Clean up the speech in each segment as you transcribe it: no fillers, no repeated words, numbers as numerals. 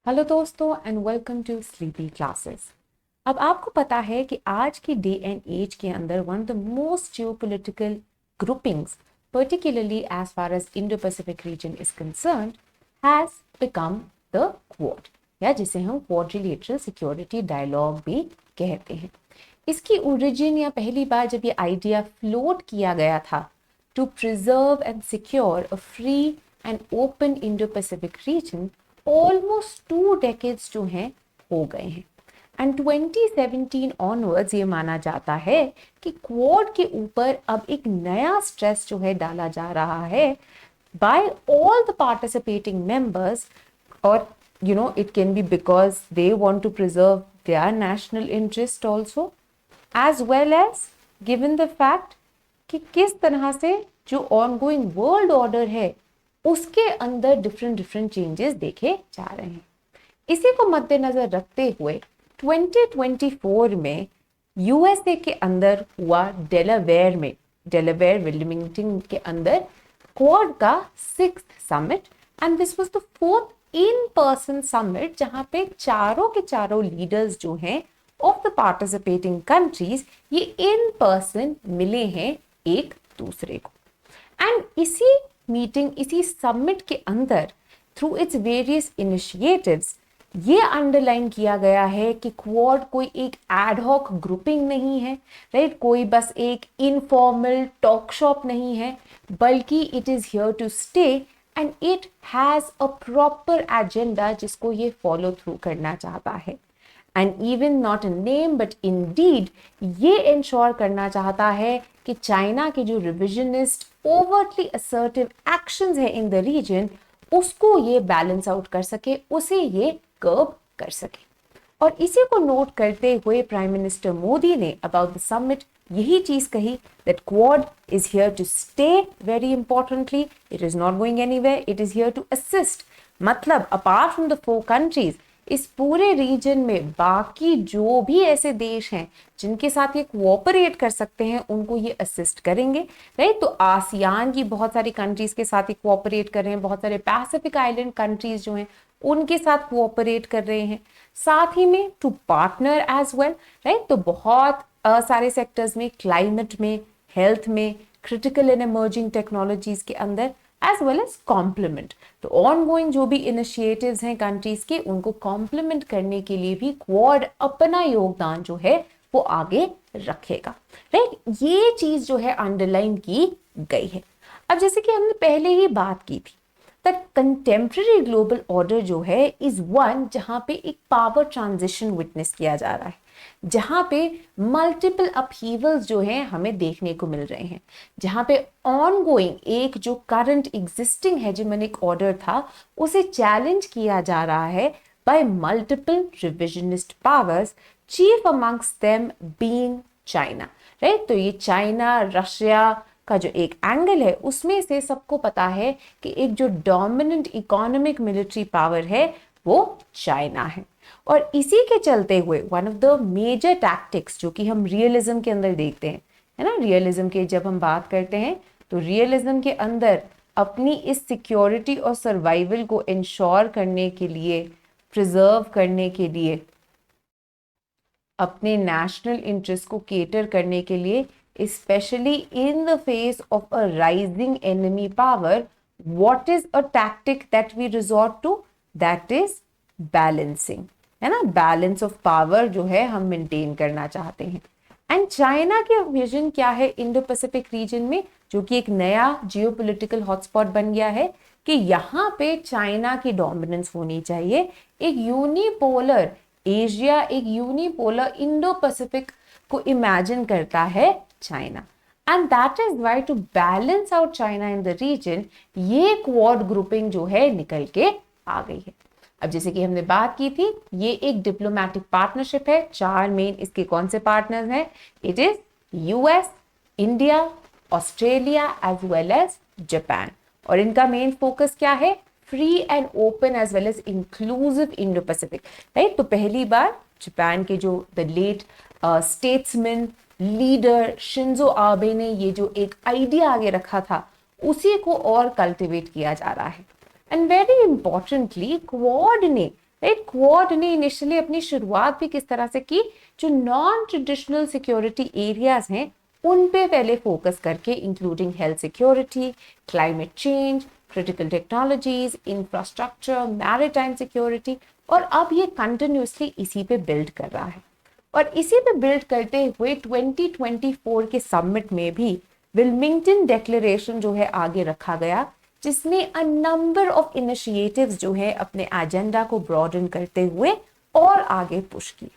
Hello दोस्तों and welcome to sleepy classes. अब आपको पता है कि आज की डे एंड एज के अंदर one of the most geopolitical groupings particularly as far as Indo Pacific region is concerned has become the Quad, या जिसे हम क्वाड्रिलेटरल सिक्योरिटी डायलॉग भी कहते हैं। इसकी ओरिजिन या पहली बार जब ये आइडिया फ्लोट किया गया था to preserve and secure a free and open Indo Pacific region, almost 2 decades जो हैं हो गए हैं। एंड 2017 ऑनवर्ड्स ये माना जाता है कि क्वाड के ऊपर अब एक नया स्ट्रेस जो है डाला जा रहा है by all the participating members, और it can be because they want to preserve their national interest also, as well as given the fact कि किस तरह से जो ऑनगोइंग वर्ल्ड ऑर्डर है उसके अंदर डिफरेंट चेंजेस देखे जा रहे हैं। इसी को मद्देनजर रखते हुए 2024 में यूएसए के अंदर हुआ डेलावेयर विलिंगटन के अंदर क्वाड का 6th summit, and this was the 4th in person summit जहां पे चारों के चारों लीडर्स जो हैं ऑफ द पार्टिसिपेटिंग कंट्रीज ये इन पर्सन मिले हैं एक दूसरे को। एंड इसी मीटिंग, इसी समिट के अंदर थ्रू इट्स वेरियस इनिशिएटिव्स ये अंडरलाइन किया गया है कि क्वाड कोई एक एडहॉक ग्रुपिंग नहीं है, राइट, कोई बस एक इनफॉर्मल टॉक शॉप नहीं है, बल्कि it is here to stay and it has a proper agenda जिसको ये फॉलो थ्रू करना चाहता है। And even not in name but in deed ये इंश्योर करना चाहता है कि चाइना के जो रिविजनिस्ट ओवरटली असर्टिव एक्शंस है इन द रीजन उसको ये बैलेंस आउट कर सके, उसे ये कर्ब कर सके। और इसी को नोट करते हुए प्राइम मिनिस्टर मोदी ने अबाउट द समिट यही चीज कही that Quad is here to stay, very importantly it is not going anywhere, it is here to assist. मतलब अपार्ट फ्रॉम द 4 कंट्रीज इस पूरे रीजन में बाकी जो भी ऐसे देश हैं जिनके साथ ये कोऑपरेट कर सकते हैं उनको ये असिस्ट करेंगे, राइट। तो आसियान की बहुत सारी कंट्रीज के साथ ये कोऑपरेट कर रहे हैं, बहुत सारे पैसिफिक आइलैंड कंट्रीज जो हैं उनके साथ कोऑपरेट कर रहे हैं, साथ ही में to partner as well, right. तो बहुत सारे सेक्टर्स में, क्लाइमेट में, हेल्थ में, क्रिटिकल एंड इमर्जिंग टेक्नोलॉजीज के अंदर एज वेल एज कॉम्प्लीमेंट। तो ऑनगोइंग जो भी इनिशिएटिव्स हैं कंट्रीज के उनको कॉम्प्लीमेंट करने के लिए भी क्वाड अपना योगदान जो है वो आगे रखेगा, राइट। ये चीज जो है अंडरलाइन की गई है। अब जैसे कि हमने पहले ही बात की थी दैट कंटेम्प्रेरी ग्लोबल ऑर्डर जो है इज वन जहां पे एक पावर ट्रांजिशन विटनेस किया जा रहा है, जहां पे मल्टीपल अपहीवल्स जो हैं हमें देखने को मिल रहे हैं, जहां पे ऑनगोइंग एक जो करंट एग्जिस्टिंग हेजेमोनिक ऑर्डर था उसे चैलेंज किया जा रहा है bye multiple revisionist powers, chief amongst them being China, right. तो ये चाइना रशिया का जो एक एंगल है उसमें से सबको पता है कि एक जो डोमिनेंट इकोनॉमिक मिलिट्री पावर है वो चाइना है। और इसी के चलते हुए one of the major tactics जो कि हम रियलिज्म के अंदर देखते हैं, है ना, रियलिज्म के जब हम बात करते हैं तो रियलिज्म के अंदर अपनी इस सिक्योरिटी और सर्वाइवल को इंश्योर करने के लिए, प्रिजर्व करने के लिए, अपने नेशनल इंटरेस्ट को केटर करने के लिए, especially in the face of a rising enemy power, what is a tactic that we resort to? That is balancing, है ना, बैलेंस ऑफ पावर जो है हम मेंटेन करना चाहते हैं। एंड चाइना के विजन क्या है इंडो पैसिफिक रीजन में, जो कि एक नया जियोपॉलिटिकल हॉटस्पॉट बन गया है कि यहाँ पे चाइना की डोमिनेंस होनी चाहिए, एक यूनिपोलर एशिया, एक यूनिपोलर इंडो पैसिफिक को इमेजिन करता है China. And that is why to balance out China in the region ये क्वाड ग्रुपिंग जो है निकल के आ गई है। अब जैसे कि हमने बात की थी ये एक डिप्लोमेटिक पार्टनरशिप है, 4 मेन इसके कौन से पार्टनर्स हैं, it is US, India, Australia as well as Japan. और इनका मेन फोकस क्या है, free and open as well as inclusive Indo Pacific, right. तो पहली बार जापान के जो the late statesman leader Shinzo Abe ने ये जो एक आइडिया आगे रखा था उसी को और कल्टिवेट किया जा रहा है। एंड वेरी इंपॉर्टेंटली क्वाड ने राइट। क्वाड ने इनिशियली अपनी शुरुआत भी किस तरह से की, जो नॉन ट्रेडिशनल सिक्योरिटी एरियाज हैं उन पे पहले फोकस करके, including health security, climate change, critical technologies, infrastructure, maritime security, और अब ये कंटिन्यूसली इसी पे बिल्ड कर रहा है। और इसी पे बिल्ड करते हुए 2024 के समिट में भी विल्मिंगटन डेक्लेरेशन जो है आगे रखा गया, जिसने अ नंबर ऑफ इनिशिएटिव्स जो है अपने एजेंडा को ब्रॉडन करते हुए और आगे पुश की।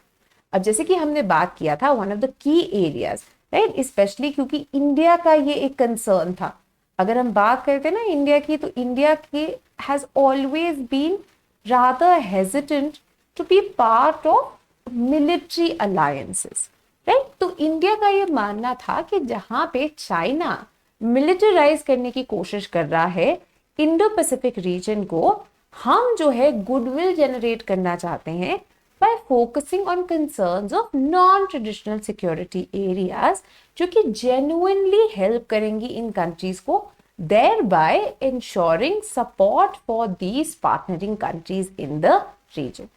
अब जैसे कि हमने बात किया था, one of the key areas, right, specially क्योंकि इंडिया का ये एक कंसर्न था। अगर हम बात करते हैं ना इंडिया की, तो इंडिया की has always been rather hesitant to be part of military alliances, right. तो इंडिया का ये मानना था कि जहां पे चाइना मिलिटराइज करने की कोशिश कर रहा है इंडो पैसिफिक रीजन को, हम जो है गुडविल जनरेट करना चाहते हैं by focusing on concerns of non-traditional security areas जो कि genuinely help करेंगी इन countries को, thereby ensuring support for these partnering countries in the region.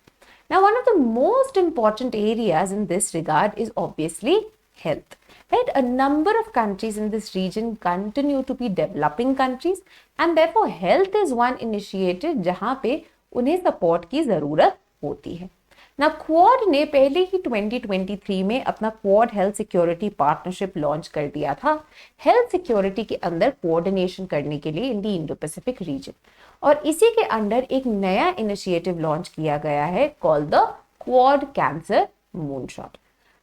Now, one of the most important areas in this regard is obviously health. Right? A number of countries in this region continue to be developing countries and therefore health is one initiative जहाँ पे उन्हें support की ज़रूरत होती है। ना quad ने पहले ही 2023 में अपना quad health security partnership launch कर दिया था, हेल्थ सिक्योरिटी के अंदर कोऑर्डिनेशन करने के लिए in the Indo Pacific reason. और इसी के अंडर एक नया इनिशिएटिव लॉन्च किया गया है called the quad cancer moonshot.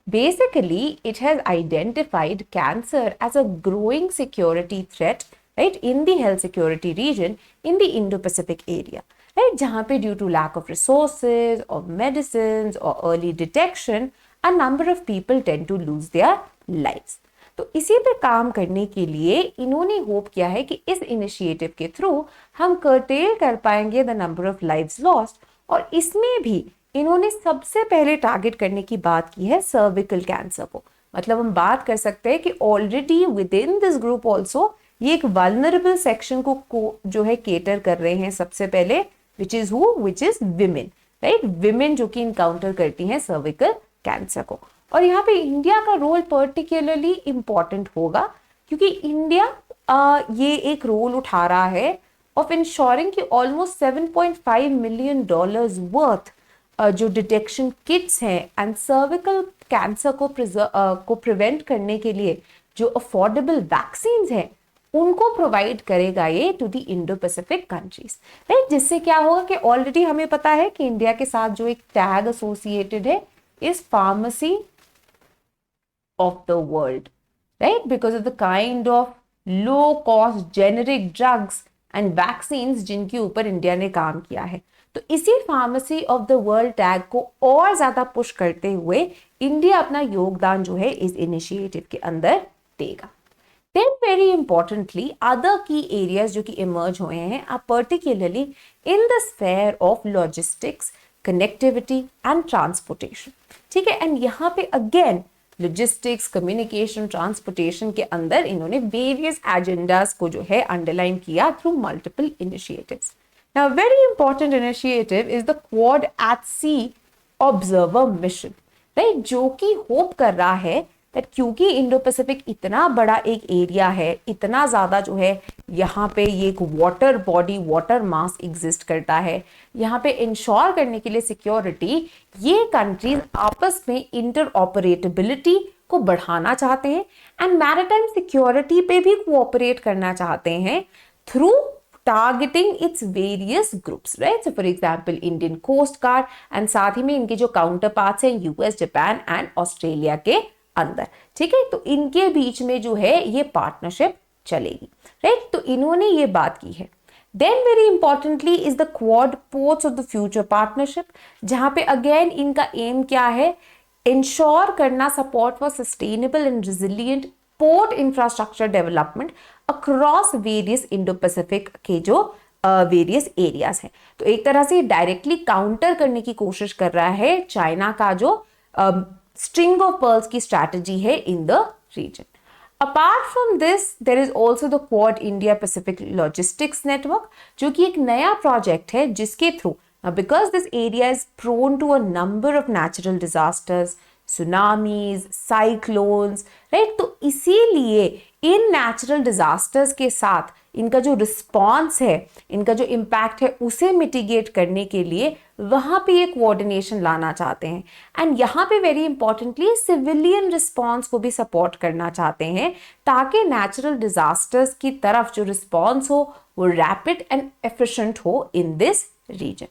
Basically, it has identified cancer as a growing security threat, right, in the health security region in the Indo-Pacific area. Right, जहाँ पे due to lack of resources, of medicines or early detection, a number of people tend to lose their lives. तो इसी पे काम करने के लिए इन्होंने होप किया है कि इस इनिशिएटिव के थ्रू हम कर्टेल कर पाएंगे the number of lives lost, और इसमें भी इन्होंने सबसे पहले टारगेट करने की बात की है सर्विकल कैंसर को। मतलब हम बात कर सकते हैं कि already with in this group also ये एक वल्नरेबल सेक्शन को जो है केटर कर रहे हैं सबसे पहले, which is women, right, women जो कि इनकाउंटर करती हैं सर्विकल कैंसर को। और यहाँ पे इंडिया का रोल पर्टिकुलरली इंपॉर्टेंट होगा क्योंकि इंडिया ये एक रोल उठा रहा है ऑफ इंश्योरिंग कि ऑलमोस्ट $7.5 मिलियन वर्थ जो डिटेक्शन किट्स हैं एंड सर्विकल कैंसर को प्रिवेंट करने के लिए जो अफोर्डेबल वैक्सीन्स हैं उनको प्रोवाइड करेगा ये to the Indo Pacific countries, right. जिससे क्या होगा कि ऑलरेडी हमें पता है कि इंडिया के साथ जो एक टैग एसोसिएटेड है इस pharmacy of the world, right, because of the kind of low cost generic drugs and vaccines जिनके ऊपर इंडिया ने काम किया है। तो इसी pharmacy of the world tag को और ज्यादा पुश करते हुए इंडिया अपना योगदान जो है इस इनिशिएटिव के अंदर देगा। Then very importantly other key areas जो कि इमर्ज हुए हैं are particularly in the sphere of logistics, connectivity and transportation, ठीक है। एंड यहाँ पे अगेन लॉजिस्टिक्स, कम्युनिकेशन, ट्रांसपोर्टेशन के अंदर इन्होंने वेरियस एजेंडाज को जो है अंडरलाइन किया through multiple initiatives. Now, a very important initiative is the Quad at Sea Observer Mission, right? जो कि होप कर रहा है that क्योंकि इंडो पैसिफिक इतना बड़ा एक एरिया है, इतना ज़्यादा जो है यहाँ पे ये एक water body, water mass exist करता है, यहाँ पे इंश्योर करने के लिए सिक्योरिटी, ये कंट्रीज आपस में इंटर ऑपरेटेबिलिटी को बढ़ाना चाहते हैं एंड मैरिटाइम सिक्योरिटी पे भी कोऑपरेट करना चाहते हैं through targeting its various groups, right? So for example, Indian Coast Guard and साथ ही में इनके जो counterparts हैं US, Japan and Australia के अंदर, ठीक है। तो इनके बीच में जो है ये पार्टनरशिप चलेगी, राइट। तो इन्होंने ये बात की है। Then very importantly is the Quad Ports of the Future Partnership, जहाँ पे अगेन इनका एम क्या है, इंश्योर करना support for sustainable and resilient port infrastructure development across various Indo Pacific के जो वेरियस एरियाज हैं। तो एक तरह से डायरेक्टली काउंटर करने की कोशिश कर रहा है चाइना का जो स्ट्रिंग ऑफ पर्ल्स की स्ट्रैटेजी है in the region. Apart from this there is also the Quad India Pacific logistics network, जो कि एक नया प्रोजेक्ट है जिसके through Now, because this area is prone to a number of natural disasters, tsunamis, cyclones, right, तो इसीलिए in natural disasters के साथ इनका जो रिस्पॉन्स है, इनका जो इम्पैक्ट है, उसे मिटिगेट करने के लिए वहाँ पे ये कोऑर्डिनेशन लाना चाहते हैं। एंड यहाँ पे वेरी इंपॉर्टेंटली सिविलियन रिस्पॉन्स को भी सपोर्ट करना चाहते हैं, ताकि नेचुरल डिजास्टर्स की तरफ जो रिस्पॉन्स हो वो रैपिड एंड एफिशिएंट हो in this region.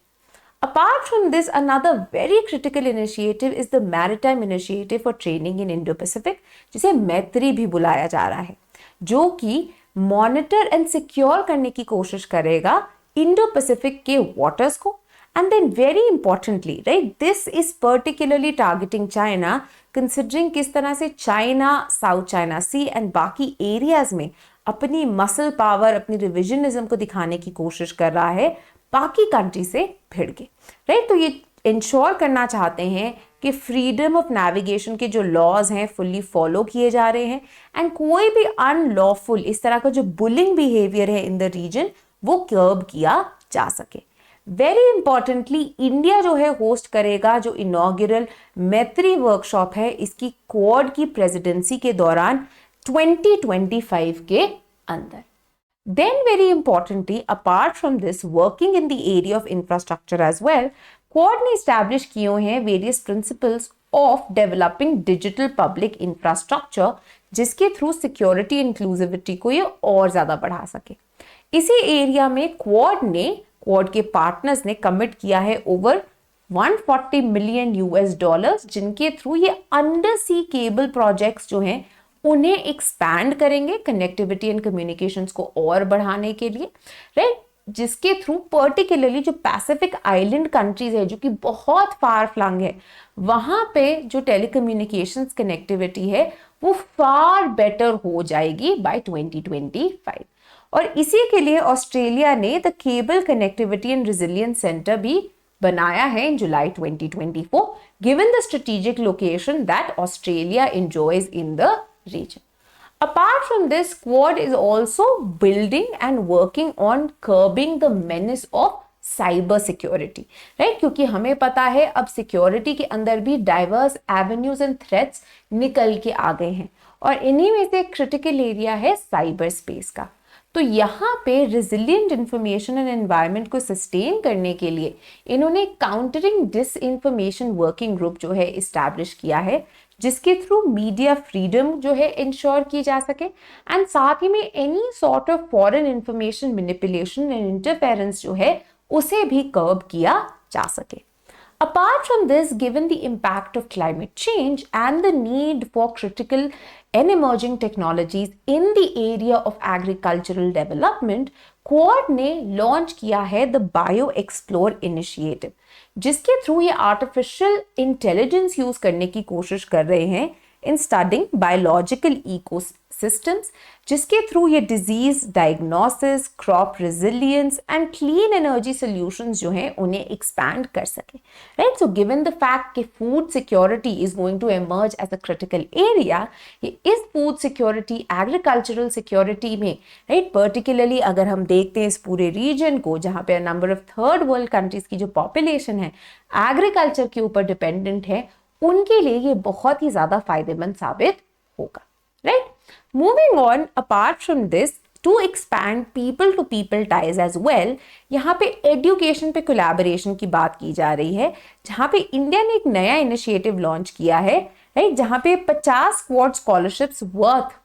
Apart from this, another very critical initiative is the Maritime Initiative for Training in Indo-Pacific, जिसे मैत्री भी बुलाया जा रहा है, जो कि मॉनिटर एंड सिक्योर करने की कोशिश करेगा इंडो पैसिफिक के वाटर्स को। And then very importantly, right, this is particularly targeting China, considering किस तरह से China South China Sea and बाकी एरियाज में अपनी मसल पावर, अपनी रिविजनिज्म को दिखाने की कोशिश कर रहा है बाकी कंट्री से भिड़ के, राइट। तो ये इंश्योर करना चाहते हैं कि फ्रीडम ऑफ नेविगेशन के जो लॉज हैं फुल्ली फॉलो किए जा रहे हैं, एंड कोई भी अनलॉफुल इस तरह का जो बुलिंग बिहेवियर है इन द रीजन वो कर्ब किया जा सके। वेरी इंपॉर्टेंटली, इंडिया जो है होस्ट करेगा जो इनॉग्रल मैत्री वर्कशॉप है, इसकी क्वाड की प्रेसिडेंसी के दौरान 2025 के अंदर। Then very importantly, apart from this, working in the area of infrastructure as well, Quad ने establish किए हैं various principles of developing digital public infrastructure, जिसके through security inclusivity को ये और ज़्यादा बढ़ा सके। इसी एरिया में Quad के पार्टनर्स ने कमिट किया है ओवर 140 मिलियन US डॉलर्स, जिनके थ्रू ये अंडर सी केबल प्रोजेक्ट्स जो हैं उन्हें एक्सपैंड करेंगे कनेक्टिविटी एंड कम्युनिकेशंस को और बढ़ाने के लिए, राइट, जिसके थ्रू पर्टिकुलरली जो पैसिफिक आइलैंड कंट्रीज है जो कि बहुत फार फ्लंग है, वहां पे जो टेलीकम्युनिकेशंस कनेक्टिविटी है वो फार बेटर हो जाएगी बाय 2025। और इसी के लिए ऑस्ट्रेलिया ने the cable connectivity and resilience centre भी बनाया है इन जुलाई 2024, given the strategic location that Australia enjoys in the region. Apart from this, Quad is also building and working on curbing the menace of cyber security, right? क्योंकि हमें पता है अब security के अंदर भी डाइवर्स एवेन्यूज एंड थ्रेट्स निकल के आ गए हैं, और इन्हीं में से क्रिटिकल एरिया है साइबर स्पेस का। तो यहाँ पे रिजिलियंट इंफॉर्मेशन एंड एनवायरनमेंट को सस्टेन करने के लिए इन्होंने countering disinformation working group जो है इस्टेब्लिश किया है, जिसके थ्रू मीडिया फ्रीडम जो है इंश्योर की जा सके, एंड साथ ही में any sort of foreign information manipulation and interference जो है उसे भी कर्ब किया जा सके। Apart from this, given the impact of climate change and the need for critical and emerging technologies in the area of agricultural development, Quad ने launch किया है द बायो एक्सप्लोर इनिशिएटिव, जिसके थ्रू ये आर्टिफिशियल इंटेलिजेंस यूज करने की कोशिश कर रहे हैं इन स्टडिंग बायोलॉजिकल इकोसिस्टम्स, जिसके थ्रू ये disease diagnosis, crop resilience and clean energy solutions जो हैं उन्हें एक्सपैंड कर सके, right. So given the fact कि food security is going to emerge as a critical area, ये इस फूड सिक्योरिटी एग्रीकल्चरल सिक्योरिटी में, राइट, पर्टिकुलरली अगर हम देखते हैं इस पूरे रीजन को जहाँ पे number of third world countries की जो पॉपुलेशन है एग्रीकल्चर के ऊपर डिपेंडेंट है, उनके लिए ये बहुत ही ज्यादा फायदेमंद साबित होगा, right. Moving on, apart from this, to expand people to people ties as well, यहाँ पे एजुकेशन पे कोलैबोरेशन की बात की जा रही है, जहाँ पे इंडिया ने एक नया इनिशिएटिव लॉन्च किया है, राइट, जहाँ पे 50 क्वाड स्कॉलरशिप्स वर्थ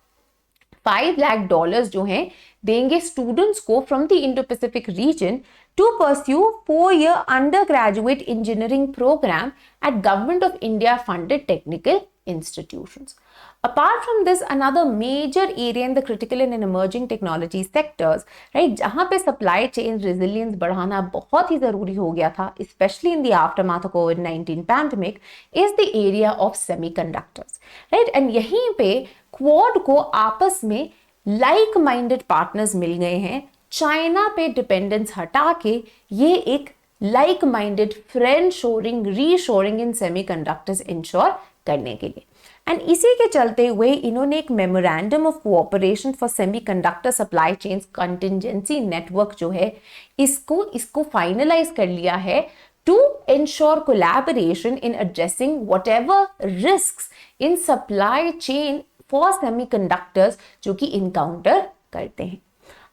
$5 लाख जो हैं देंगे स्टूडेंट्स को from the Indo Pacific reason to pursue 4-year undergraduate engineering program at Government of India funded technical institutions. Apart from this, another major area in the critical and emerging technology sectors, right, जहाँ पे supply chain resilience बढ़ाना बहुत ही ज़रूरी हो गया था, especially in the aftermath of COVID-19 pandemic, is the area of semiconductors, right? And यहीं पे Quad को आपस में like-minded partners मिल गए हैं, चाइना पे डिपेंडेंस हटा के ये एक like minded friend shoring reshoring in semiconductors ensure करने के लिए, एंड इसी के चलते हुए इन्होंने एक memorandum of cooperation for semiconductor supply chains contingency network जो है इसको फाइनलाइज कर लिया है to ensure collaboration in addressing whatever risks in supply chain for semiconductors जो कि encounter करते हैं.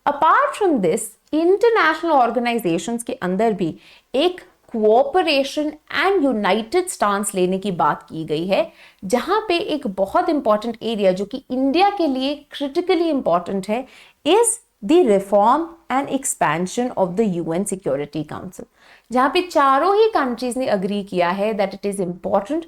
Apart from this, international organizations के अंदर भी एक कोऑपरेशन एंड यूनाइटेड स्टांस लेने की बात की गई है, जहां पे एक बहुत इंपॉर्टेंट एरिया जो कि इंडिया के लिए क्रिटिकली इंपॉर्टेंट है is the reform and expansion of the UN Security Council, जहां पे चारों ही कंट्रीज ने अग्री किया है that it is important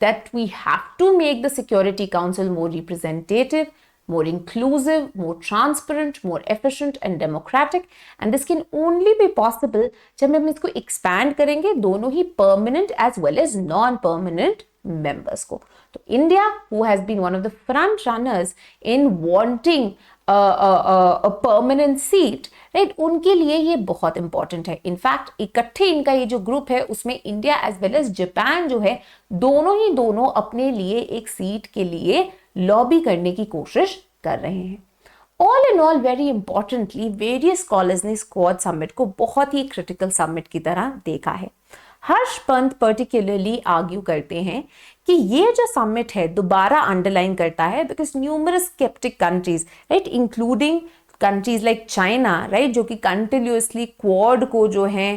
that we have to make the Security Council more representative, more inclusive, more transparent, more efficient and democratic, and this can only be possible जब हम इसको expand करेंगे दोनों ही permanent as well as non-permanent members को. तो India, who has been one of the front runners in wanting a permanent seat, right, उनके लिए ये बहुत important है. इनफैक्ट इकट्ठे इनका ये जो ग्रुप है उसमें India as well as Japan जो है दोनों अपने लिए एक सीट के लिए लॉबी करने की कोशिश कर रहे हैं. All in all, very importantly, various scholars ने क्वाड समिट को बहुत ही क्रिटिकल समिट की तरह देखा है. हर्ष पंत पर्टिकुलरली आर्ग्यू करते हैं कि ये जो समिट है दोबारा अंडरलाइन करता है because numerous sceptic countries, right, including countries like China, right, जो कि कंटिन्यूसली क्वाड को जो है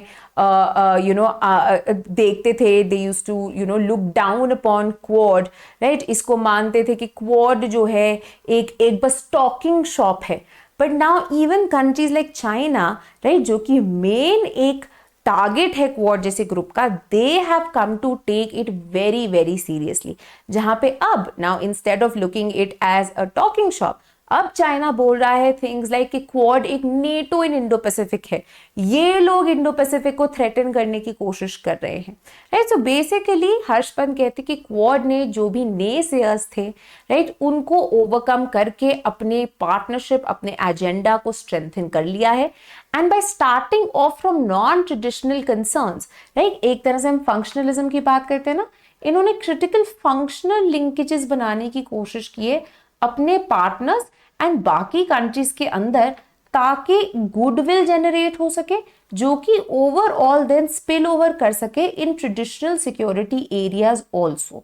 देखते थे, they used to look down upon Quad, right, इसको मानते थे कि क्वाड जो है एक बस टॉकिंग शॉप है. But now even countries like China, right, जो कि मेन एक टारगेट है क्वाड जैसे ग्रुप का, they have come to take it very very seriously, जहां पे अब now instead of looking it as a talking shop, अब चाइना बोल रहा है थिंग्स लाइक कि क्वाड एक नेटो इन इंडो पैसिफिक है, ये लोग इंडो पैसिफिक को थ्रेटन करने की कोशिश कर रहे हैं, राइट. सो बेसिकली हर्षपंत कहते कि क्वाड ने जो भी नेसेयर्स थे, राइट, उनको ओवरकम करके अपने पार्टनरशिप, अपने एजेंडा को स्ट्रेंथन कर लिया है. And bye starting of from non traditional concerns, right, एक तरह से हम फंक्शनलिज्म की बात करते हैं ना, इन्होंने क्रिटिकल फंक्शनल लिंकेजेस बनाने की कोशिश की है अपने पार्टनर्स एंड बाकी कंट्रीज के अंदर, ताकि गुडविल जनरेट हो सके जो कि ओवरऑल देन स्पिल ओवर कर सके in traditional security areas also,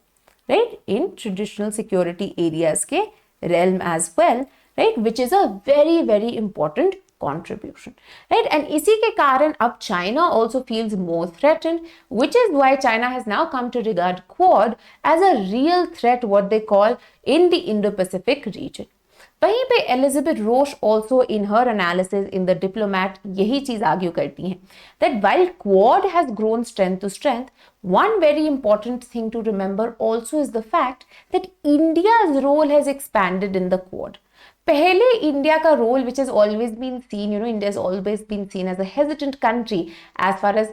right, in traditional security areas के realm as well, right, which is a very very important contribution, right. And इसी के कारण अब China also feels more threatened, which is why China has now come to regard Quad as a real threat, what they call in the Indo-Pacific region. वहीं पे Elizabeth Roche also in her analysis in the Diplomat यही चीज argue करती हैं that while Quad has grown strength to strength, one very important thing to remember also is the fact that India's role has expanded in the Quad. पहले India का role which has always been seen, India has always been seen as a hesitant country as far as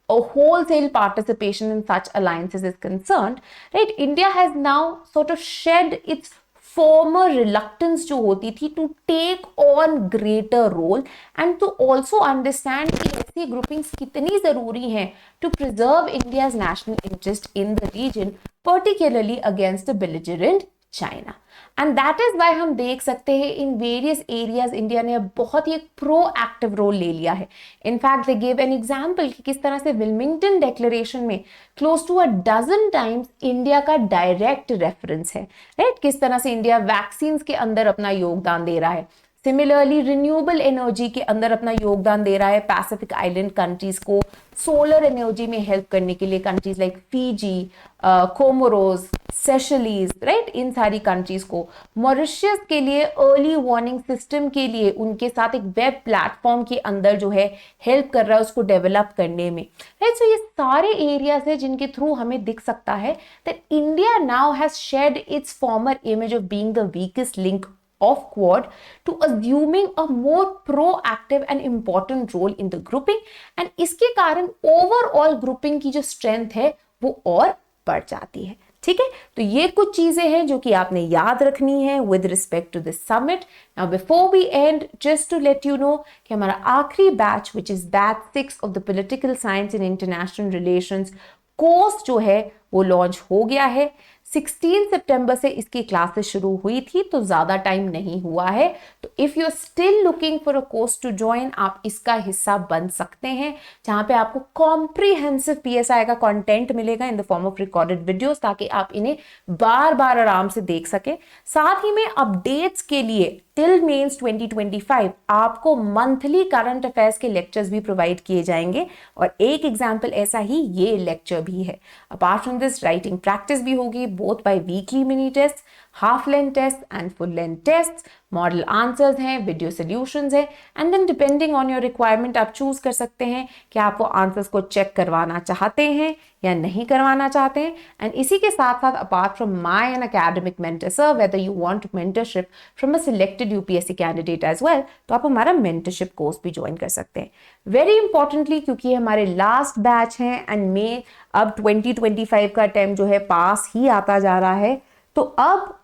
a wholesale participation in such alliances is concerned, right. India has now sort of shed its former reluctance जो होती थी to take on greater role and to also understand कि ऐसी groupings कितनी जरूरी हैं to preserve India's national interest in the region, particularly against a belligerent China. And that is why हम देख सकते हैं इन वेरियस एरियाज इंडिया ने अब बहुत ही एक प्रोएक्टिव रोल ले लिया है. In fact they give an example कि किस तरह से विल्मिंगटन डिक्लेरेशन में क्लोज टू 12 टाइम्स इंडिया का डायरेक्ट रेफरेंस है, राइट. किस तरह से इंडिया वैक्सीन के अंदर अपना योगदान दे रहा है, सिमिलरली रिन्यूएबल एनर्जी के अंदर अपना योगदान दे रहा है पैसिफिक आइलैंड कंट्रीज को सोलर एनर्जी में हेल्प करने के लिए, countries like Fiji, Comoros, Seychelles, right, इन सारी कंट्रीज को. मॉरिशस के लिए अर्ली वार्निंग सिस्टम के लिए उनके साथ एक वेब प्लेटफॉर्म के अंदर जो है हेल्प कर रहा है उसको डेवलप करने में, राइट. सो ये सारे एरियाज है जिनके थ्रू हमें दिख सकता है that India now has shed its former image of being the weakest link of Quad to assuming a more proactive and important role in the grouping, and इसके कारण overall grouping की जो strength है वो और बढ़ जाती है. ठीक है, तो ये कुछ चीजें हैं जो कि आपने याद रखनी है with respect to this summit. Now before we end, just to let you know कि हमारा आखिरी batch which is batch 6 of the Political Science and International Relations course जो है वो लॉन्च हो गया है. 16 सितंबर से इसकी क्लासेस शुरू हुई थी, तो ज़्यादा टाइम नहीं हुआ है। तो if you are still looking for a course to join, आप इसका हिस्सा बन सकते हैं, जहाँ पे आपको कॉम्प्रिहेंसिव PSI का कंटेंट मिलेगा in the form of recorded videos, ताकि आप इन्हें बार बार आराम से देख सकें। साथ ही में अपडेट्स के लिए टिल मेंस 2025 आपको मंथली करंट अफेयर्स के लेक्चर्स भी प्रोवाइड किए जाएंगे, और एक एग्जाम्पल ऐसा ही ये लेक्चर भी है। Apart from this, writing practice भी होगी, both by weekly mini test, half length test and full length test, model answers हैं, वीडियो सॉल्यूशंस हैं, and then depending on your requirement आप चूज कर सकते हैं कि आप वो आंसर्स को चेक करवाना चाहते हैं या नहीं करवाना चाहते हैं। एंड इसी के साथ साथ, apart from my an academic mentor sir, whether you want mentorship from a selected UPSC candidate as well, तो आप हमारा मेंटरशिप कोर्स भी ज्वाइन कर सकते हैं। वेरी इंपॉर्टेंटली, क्योंकि ये हमारे लास्ट बैच हैं एंड मे अब 2025 का टाइम जो है पास ही आता जा रहा है, तो अब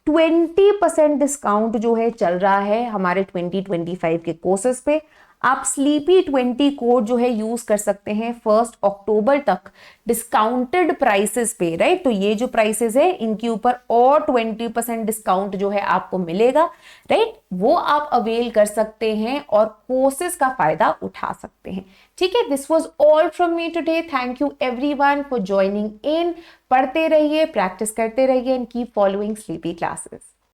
20% डिस्काउंट जो है चल रहा है हमारे 2025 के कोर्सेज पे। आप स्लीपी 20 कोड जो है यूज कर सकते हैं 1 अक्टूबर तक डिस्काउंटेड प्राइसेस पे, राइट। तो ये जो प्राइसेस है इनके ऊपर और 20% डिस्काउंट जो है आपको मिलेगा, राइट, वो आप अवेल कर सकते हैं और कोर्सेज का फायदा उठा सकते हैं। ठीक है, this was all from me today. Thank you everyone for joining in. पढ़ते रहिए, प्रैक्टिस करते रहिए and keep following sleepy classes.